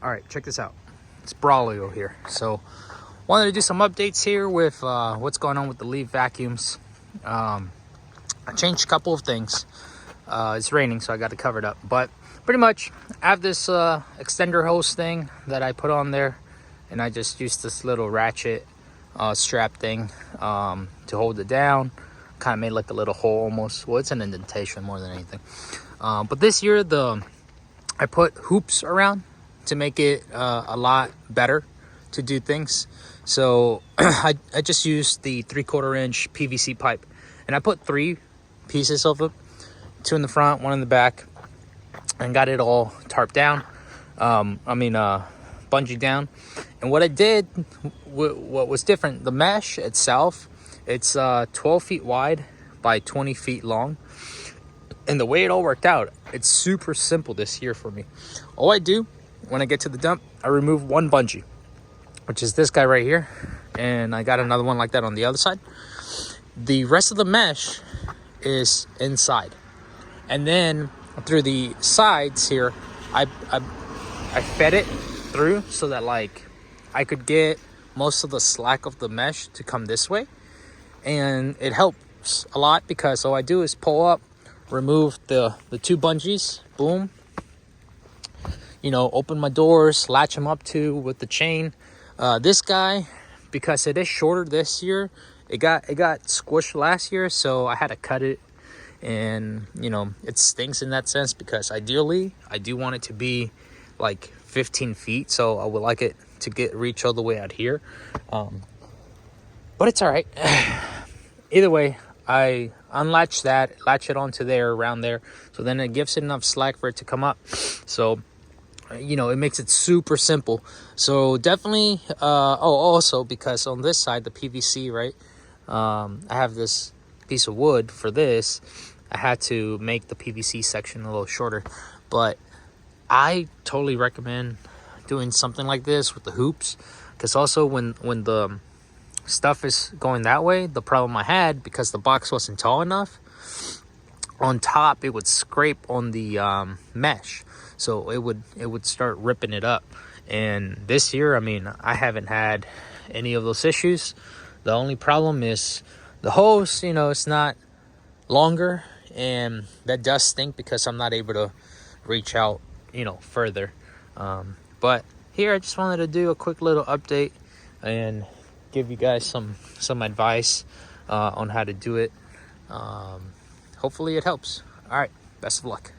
All right, check this out. It's Braulio here. So wanted to do some updates here with what's going on with the leaf vacuums. I changed a couple of things. It's raining, so I got it covered up, but pretty much I have this extender hose thing that I put on there, and I just used this little ratchet strap thing to hold it down. Kind of made like a little hole almost. Well, it's an indentation more than anything. But this year I put hoops around to make it a lot better to do things. So I just used the 3/4 inch PVC pipe, and I put 3 pieces of it, 2 in the front, 1 in the back, and got it all tarped down. Bungee down. And what I did, what was different, the mesh itself, it's 12 feet wide by 20 feet long. And the way it all worked out, it's super simple this year for me. All I do when I get to the dump, I remove 1 bungee, which is this guy right here. And I got another one like that on the other side. The rest of the mesh is inside. And then through the sides here, I fed it through so that like I could get most of the slack of the mesh to come this way. And it helps a lot because all I do is pull up, remove the 2 bungees, boom, open my doors, latch them up too with the chain. This guy, because it is shorter this year, it got squished last year, so I had to cut it. And it stinks in that sense because ideally I do want it to be like 15 feet, so I would like it to reach all the way out here, but it's all right. Either way, I unlatch that, latch it onto there, around there, so then it gives it enough slack for it to come up. So it makes it super simple. So definitely also because on this side, the PVC, right, I have this piece of wood for this. I had to make the PVC section a little shorter, but I totally recommend doing something like this with the hoops, because also when the stuff is going that way, the problem I had, because the box wasn't tall enough, on top it would scrape on the mesh, so it would start ripping it up. And this year, I haven't had any of those issues. The only problem is the hose, it's not longer, and that does stink because I'm not able to reach out further. But here I just wanted to do a quick little update and give you guys some advice on how to do it. Hopefully it helps. All right, best of luck.